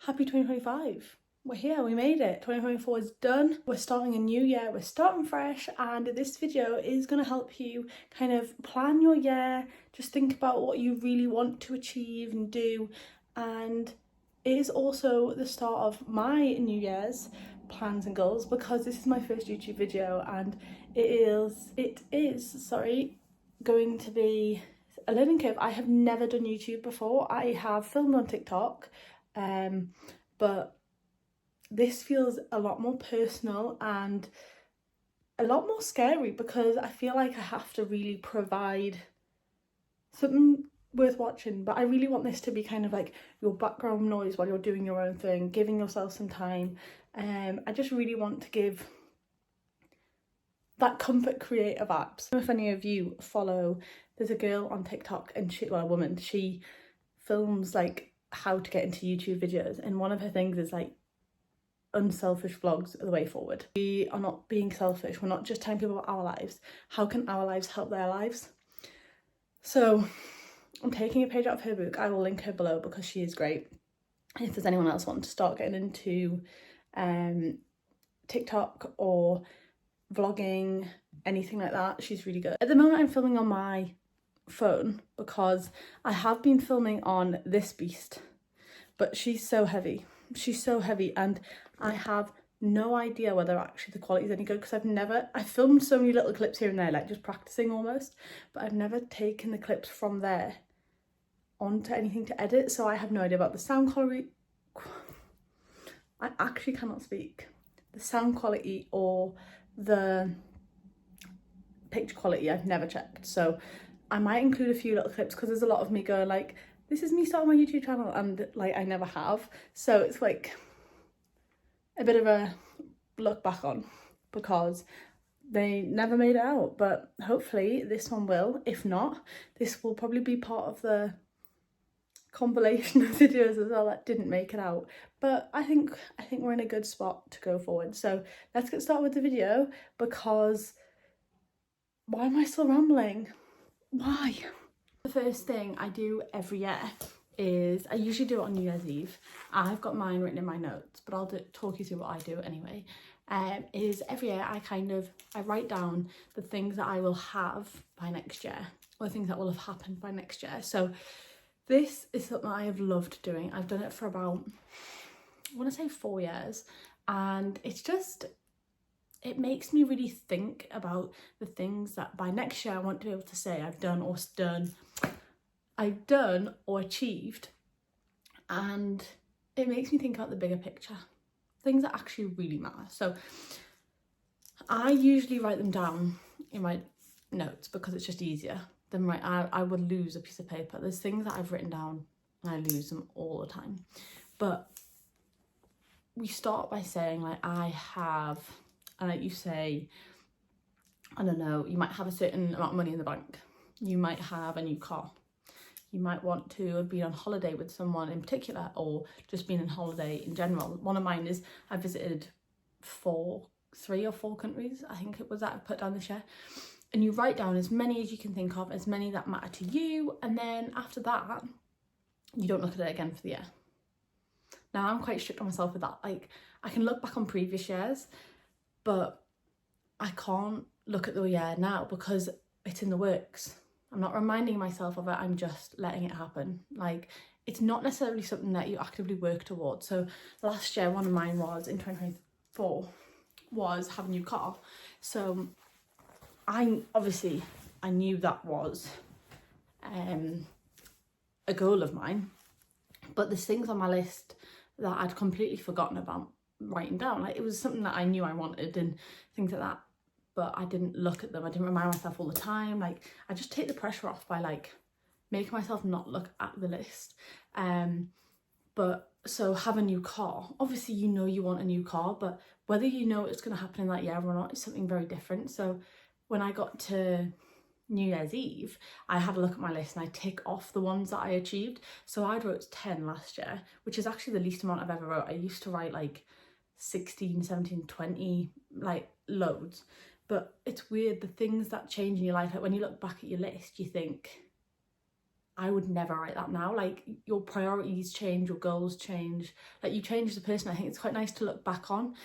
Happy 2025. We're here, we made it. 2024 is done. We're starting a new year, we're starting fresh, and this video is going to help you kind of plan your year, just think about what you really want to achieve and do. And it is also the start of my New Year's plans and goals, because this is my first YouTube video, and it is going to be a learning curve. I have never done YouTube before. I have filmed on TikTok, but this feels a lot more personal and a lot more scary, because I feel like I have to really provide something worth watching. But I really want this to be kind of like your background noise while you're doing your own thing, giving yourself some time. I just really want to give that comfort creator vibes. If any of you follow, there's a girl on TikTok, and a woman, she films like how to get into YouTube videos, and one of her things is like unselfish vlogs are the way forward. We are not being selfish, we're not just telling people about our lives. How can our lives help their lives? So I'm taking a page out of her book. I will link her below because she is great. If there's anyone else wanting to start getting into TikTok or vlogging, anything like that, she's really good. At the moment I'm filming on my phone because I have been filming on this beast, but she's so heavy, and I have no idea whether actually the quality is any good, because I filmed so many little clips here and there, like just practicing almost, but I've never taken the clips from there onto anything to edit, so I have no idea about the sound quality. I actually cannot speak. The sound quality or the picture quality I've never checked, so I might include a few little clips, because there's a lot of me going like, this is me starting my YouTube channel, and like I never have, so it's like a bit of a look back on, because they never made it out. But hopefully this one will. If not, this will probably be part of the compilation of videos as well that didn't make it out. But I think we're in a good spot to go forward. So let's get started with the video, because why am I still rambling? Why? The first thing I do every year is, I usually do it on New Year's Eve. I've got mine written in my notes, but I'll talk you through what I do anyway. Is every year I write down the things that I will have by next year, or the things that will have happened by next year. So this is something I have loved doing. I've done it for about, I want to say 4 years, and it makes me really think about the things that by next year I want to be able to say I've done or achieved, and it makes me think about the bigger picture, things that actually really matter. So I usually write them down in my notes because it's just easier than I would lose a piece of paper. There's things that I've written down and I lose them all the time. But we start by saying like, I have, and like you say, I don't know, you might have a certain amount of money in the bank, you might have a new car, you might want to have been on holiday with someone in particular, or just been on holiday in general. One of mine is I visited 3 or 4 countries, I think it was, that I put down this year. And you write down as many as you can think of, as many that matter to you, and then after that you don't look at it again for the year. Now I'm quite strict on myself with that. Like, I can look back on previous years, but I can't look at the year now because it's in the works. I'm not reminding myself of it, I'm just letting it happen. Like, it's not necessarily something that you actively work towards. So last year, one of mine was, in 2024, was have a new car. So I knew that was a goal of mine, but there's things on my list that I'd completely forgotten about writing down. Like, it was something that I knew I wanted and things like that, but I didn't look at them. I didn't remind myself all the time. Like, I just take the pressure off by like making myself not look at the list. But so have a new car. Obviously, you know you want a new car, but whether you know it's going to happen in that year or not is something very different. So when I got to New Year's Eve, I had a look at my list and I tick off the ones that I achieved. So I wrote 10 last year, which is actually the least amount I've ever wrote. I used to write like 16, 17, 20, like loads. But it's weird, the things that change in your life, like when you look back at your list, you think, I would never write that now. Like, your priorities change, your goals change, like you change as a person. I think it's quite nice to look back on.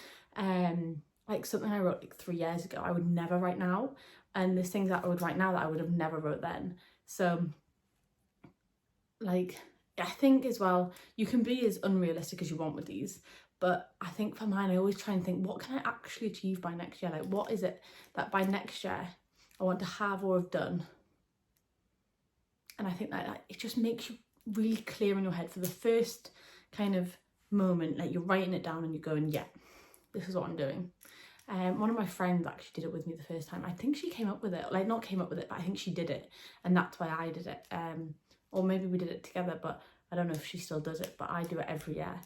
Like something I wrote like 3 years ago, I would never write now. And there's things that I would write now that I would have never wrote then. So like, I think as well, you can be as unrealistic as you want with these. But I think for mine, I always try and think, what can I actually achieve by next year? Like, what is it that by next year I want to have or have done? And I think that it just makes you really clear in your head for the first kind of moment, like you're writing it down and you're going, yeah, this is what I'm doing. One of my friends actually did it with me the first time. I think she came up with it, like not came up with it, but I think she did it, and that's why I did it. Or maybe we did it together, but I don't know if she still does it, but I do it every year.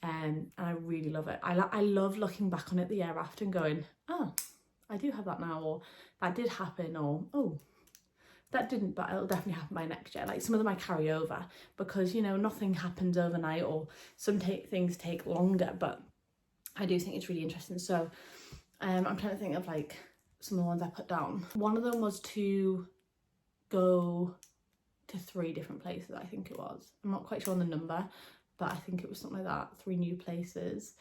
And I really love it. I love looking back on it the year after and going, oh, I do have that now, or that did happen, or oh, that didn't, but it'll definitely happen by next year. Like some of them I carry over because, you know, nothing happens overnight, or some things take longer, but I do think it's really interesting. So I'm trying to think of like some of the ones I put down. One of them was to go to 3 different places, I think it was. I'm not quite sure on the number, but I think it was something like that, 3 new places.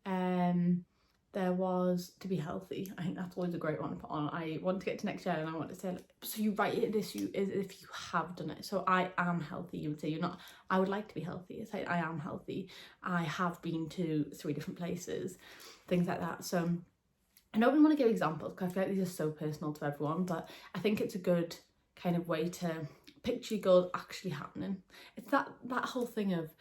There was to be healthy. I think that's always a great one to put on. I want to get to next year and I want to say, so you write it this you as if you have done it. So I am healthy. You would say you're not. I would like to be healthy. It's like I am healthy. I have been to 3 different places, things like that. So I don't really want to give examples because I feel like these are so personal to everyone, but I think it's a good kind of way to picture your goals actually happening. It's that whole thing of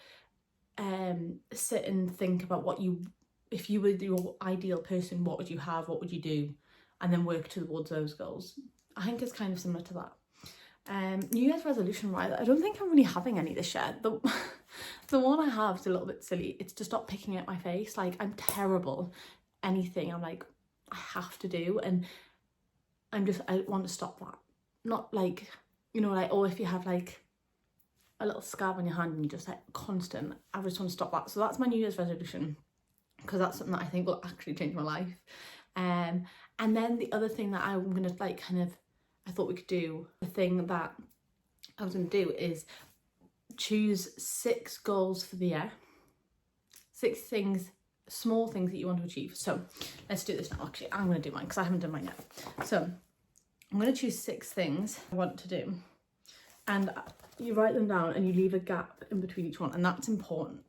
sit and think about what you, if you were your ideal person, what would you have, what would you do, and then work towards those goals. I think it's kind of similar to that. New Year's resolution, right? I don't think I'm really having any this year. The one I have is a little bit silly. It's to stop picking at my face. Like, I'm terrible. Anything I'm like, I have to do, and I want to stop that. Not like, you know, like, or if you have like a little scab on your hand and you're just like constant, I just want to stop that. So that's my New Year's resolution, because that's something that I think will actually change my life. And then the other thing that I'm gonna like kind of, I thought we could do, the thing that I was gonna do is choose 6 goals for the year, 6 things, small things that you want to achieve. So let's do this now. Actually, I'm gonna do mine because I haven't done mine yet. So I'm gonna choose 6 things I want to do, and you write them down and you leave a gap in between each one, and that's important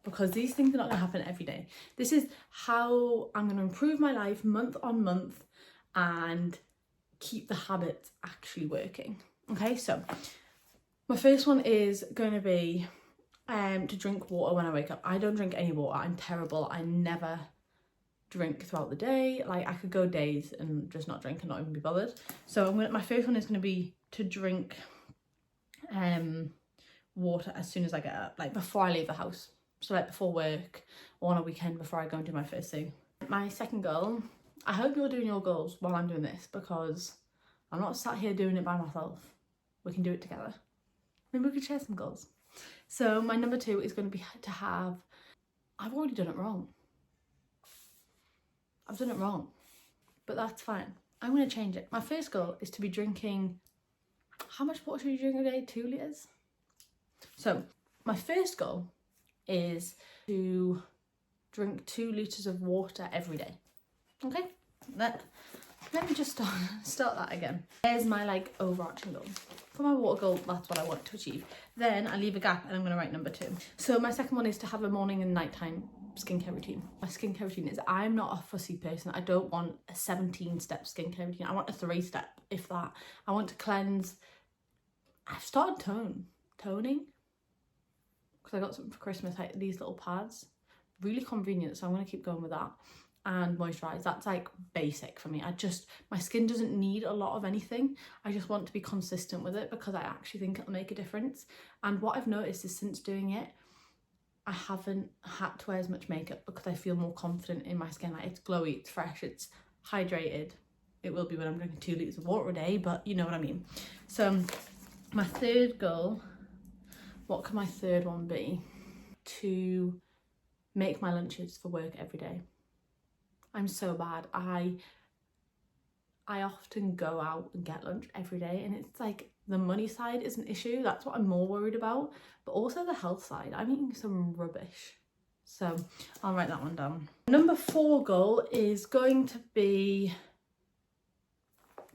because these things are not going to happen every day. This is how I'm going to improve my life month on month and keep the habits actually working. Okay, so my first one is going to be to drink water when I wake up. I don't drink any water. I'm terrible. I never drink throughout the day. Like, I could go days and just not drink and not even be bothered. So my first one is going to be to drink water as soon as I get up, like before I leave the house. So like before work or on a weekend before I go and do my first thing. My second goal, I hope you're doing your goals while I'm doing this, because I'm not sat here doing it by myself. We can do it together. Maybe we could share some goals. So my number 2 is going to be to have, I've already done it wrong. I've done it wrong, but that's fine. I'm going to change it. My first goal is to be drinking, how much water should you drink a day? 2 litres? So my first goal is to drink 2 litres of water every day. Okay, let me just start that again. There's my like overarching goal. For my water goal, that's what I want to achieve. Then I leave a gap and I'm going to write number 2. So my second one is to have a morning and nighttime skincare routine. My skincare routine is, I'm not a fussy person. I don't want a 17-step skincare routine. I want a 3-step, if that. I want to cleanse. I've started toning because I got something for Christmas, like these little pads, really convenient, so I'm going to keep going with that. And moisturize, that's like basic for me. My skin doesn't need a lot of anything. I just want to be consistent with it because I actually think it'll make a difference. And what I've noticed is since doing it, I haven't had to wear as much makeup because I feel more confident in my skin. Like, it's glowy, it's fresh, it's hydrated. It will be when I'm drinking 2 litres of water a day, but you know what I mean. So my third goal, what can my third one be? To make my lunches for work every day. I'm so bad. I often go out and get lunch every day, and it's like the money side is an issue. That's what I'm more worried about. But also the health side. I'm eating some rubbish. So I'll write that one down. Number 4 goal is going to be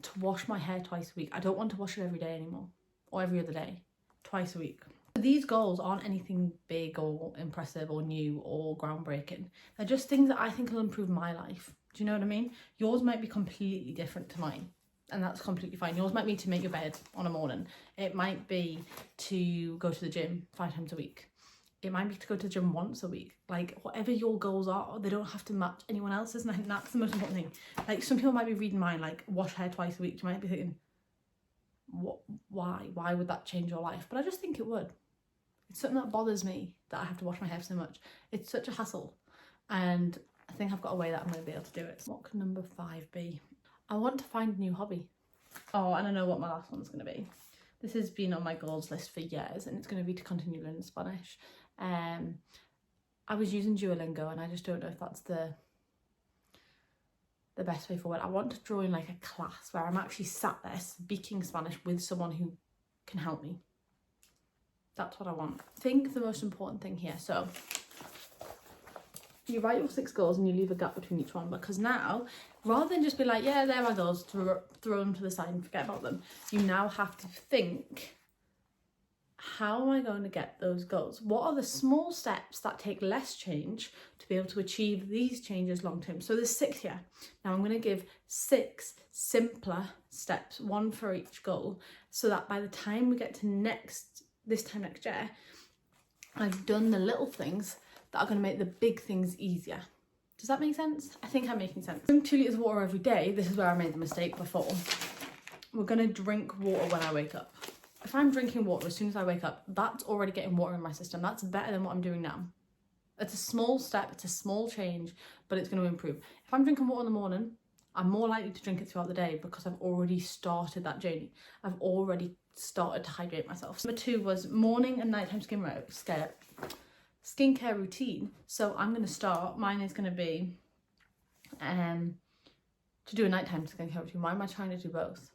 to wash my hair twice a week. I don't want to wash it every day anymore, or every other day, twice a week. These goals aren't anything big or impressive or new or groundbreaking. They're just things that I think will improve my life. Do you know what I mean? Yours might be completely different to mine, and that's completely fine. Yours might be to make your bed on a morning. It might be to go to the gym 5 times a week. It might be to go to the gym once a week. Like, whatever your goals are, they don't have to match anyone else's, and I think that's the most important thing. Like, some people might be reading mine, like, wash hair twice a week. You might be thinking, what? Why would that change your life? But I just think it would. It's something that bothers me, that I have to wash my hair so much. It's such a hassle, and I think I've got a way that I'm going to be able to do it. What could number 5 be? I want to find a new hobby. Oh, and I know what my last one's going to be. This has been on my goals list for years, and it's going to be to continue learning Spanish. I was using Duolingo, and I just don't know if that's the best way forward. I want to join like a class where I'm actually sat there speaking Spanish with someone who can help me. That's what I want. I think the most important thing here, so you write your 6 goals and you leave a gap between each one, because now, rather than just be like, yeah, they're my goals, throw them to the side and forget about them, you now have to think, how am I going to get those goals? What are the small steps that take less change to be able to achieve these changes long term? So there's 6 here. Now I'm going to give 6 simpler steps, 1 for each goal, so that by the time we get to this time next year, I've done the little things that are going to make the big things easier. Does that make sense? I think I'm making sense. Drink 2 litres of water every day. This is where I made the mistake before. We're going to drink water when I wake up. If I'm drinking water as soon as I wake up, that's already getting water in my system. That's better than what I'm doing now. It's a small step, it's a small change, but it's going to improve. If I'm drinking water in the morning, I'm more likely to drink it throughout the day because I've already started that journey. I've already started to hydrate myself. Number 2 was morning and nighttime skincare routine. So I'm going to start, mine is going to be to do a nighttime skincare routine. Why am I trying to do both?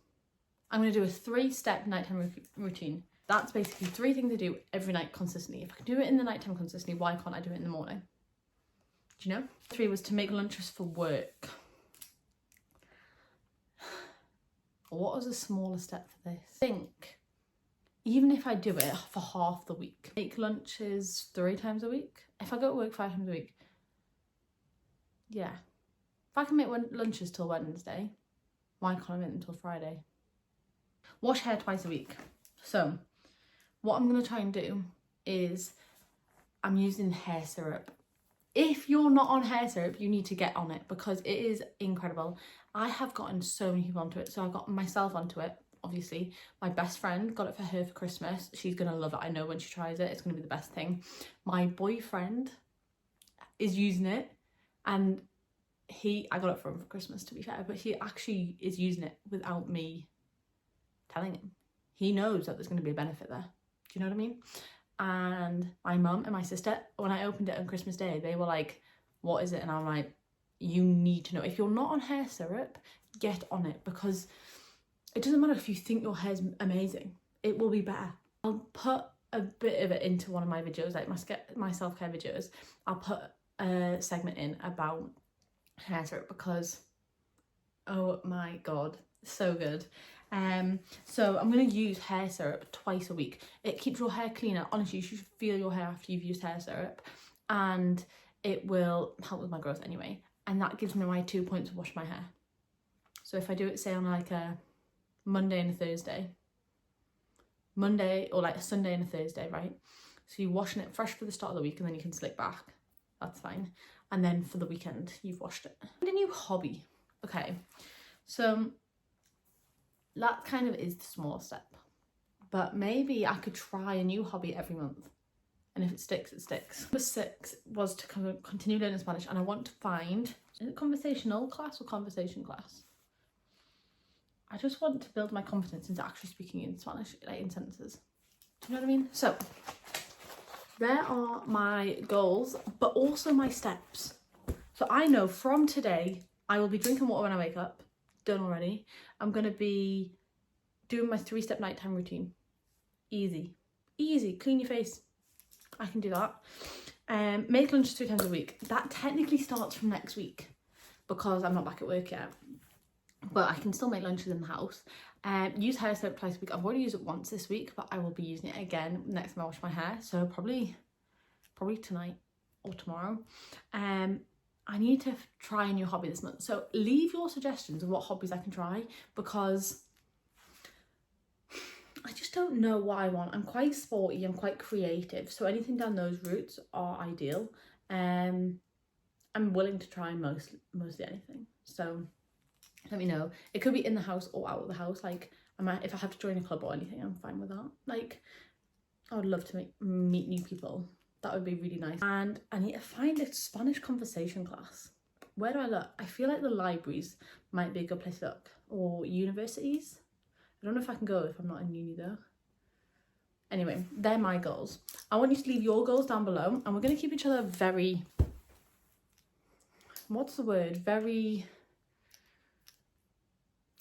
I'm going to do a 3-step nighttime routine. That's basically 3 things I do every night consistently. If I can do it in the nighttime consistently, why can't I do it in the morning? Do you know? 3 was to make lunches for work. What was a smaller step for this? Think, even if I do it for half the week, make lunches 3 times a week. If I go to work 5 times a week, yeah. If I can make lunches till Wednesday, why can't I make them till Friday? Wash hair twice a week. So what I'm going to try and do is I'm using hair syrup. If you're not on hair syrup, you need to get on it because it is incredible. I have gotten so many people onto it. So I got myself onto it, obviously. My best friend got it for her for Christmas. She's going to love it. I know when she tries it, it's going to be the best thing. My boyfriend is using it, and I got it for him for Christmas, to be fair, but he actually is using it without me telling him. He knows that there's going to be a benefit there. Do you know what I mean? And my mum and my sister, when I opened it on Christmas Day, they were like, what is it? And I'm like, you need to know. If you're not on hair syrup, get on it, because it doesn't matter if you think your hair's amazing. It will be better. I'll put a bit of it into one of my videos, like my self-care videos. I'll put a segment in about hair syrup because, oh my God, so good. So I'm going to use hair syrup twice a week. It keeps your hair cleaner. Honestly, you should feel your hair after you've used hair syrup, and it will help with my growth anyway. And that gives me my 2 points to wash my hair. So if I do it, say on like a Monday and a Thursday, or like a Sunday and a Thursday, right? So you're washing it fresh for the start of the week, and then you can slick back. That's fine. And then for the weekend, you've washed it. And a new hobby. Okay, so that kind of is the small step, but maybe I could try a new hobby every month, and if it sticks, it sticks. Number 6 was to continue learning Spanish, and I want to find, is it conversational class or conversation class? I just want to build my confidence into actually speaking in Spanish, like in sentences. Do you know what I mean? So there are my goals, but also my steps. So I know from today, I will be drinking water when I wake up. Done already. I'm going to be doing my 3-step nighttime routine. Easy. Easy. Clean your face. I can do that. Make lunch 3 times a week. That technically starts from next week because I'm not back at work yet. But I can still make lunches in the house. Use hair soap twice a week. I've already used it once this week, but I will be using it again next time I wash my hair. So probably tonight or tomorrow. I need to try a new hobby this month. So leave your suggestions of what hobbies I can try, because I just don't know what I want. I'm quite sporty, I'm quite creative. So anything down those routes are ideal. I'm willing to try mostly anything. So let me know. It could be in the house or out of the house. Like, if I have to join a club or anything, I'm fine with that. Like, I would love to meet new people. That would be really nice. And I need to find a Spanish conversation class. Where do I look? I feel like the libraries might be a good place to look, or universities. I don't know if I can go if I'm not in uni though. Anyway, they're my goals. I want you to leave your goals down below, and we're going to keep each other very, what's the word? Very,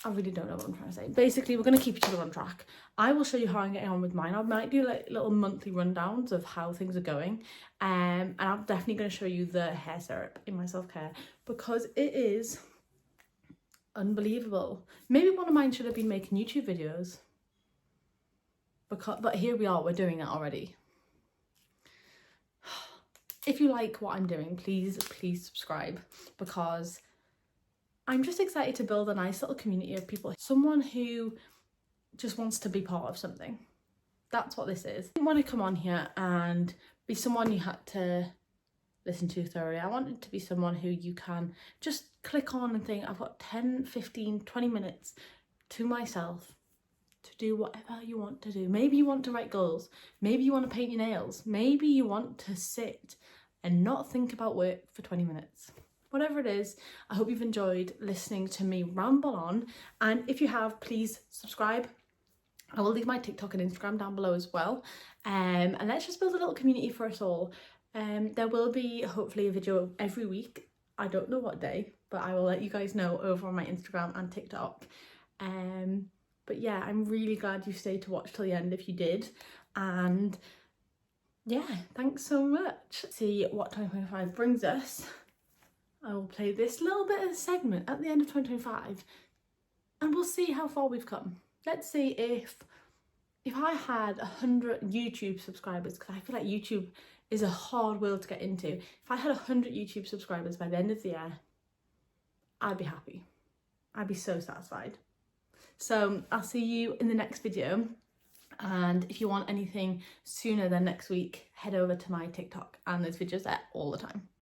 I really don't know what I'm trying to say. Basically, we're going to keep each other on track. I will show you how I'm getting on with mine. I might do like little monthly rundowns of how things are going. And I'm definitely going to show you the hair syrup in my self-care, because it is unbelievable. Maybe one of mine should have been making YouTube videos. But here we are, we're doing that already. If you like what I'm doing, please subscribe, because I'm just excited to build a nice little community of people. Someone who just wants to be part of something. That's what this is. I didn't want to come on here and be someone you had to listen to thoroughly. I wanted to be someone who you can just click on and think, I've got 10, 15, 20 minutes to myself to do whatever you want to do. Maybe you want to write goals. Maybe you want to paint your nails. Maybe you want to sit and not think about work for 20 minutes. Whatever it is, I hope you've enjoyed listening to me ramble on. And if you have, please subscribe. I will leave my TikTok and Instagram down below as well. And let's just build a little community for us all. There will be hopefully a video every week. I don't know what day, but I will let you guys know over on my Instagram and TikTok. But yeah, I'm really glad you stayed to watch till the end if you did. And yeah, thanks so much. See what 2025 brings us. I will play this little bit of a segment at the end of 2025 and we'll see how far we've come. Let's see if I had 100 YouTube subscribers, because I feel like YouTube is a hard world to get into. If I had 100 YouTube subscribers by the end of the year, I'd be happy. I'd be so satisfied. So I'll see you in the next video. And if you want anything sooner than next week, head over to my TikTok, and there's videos there all the time.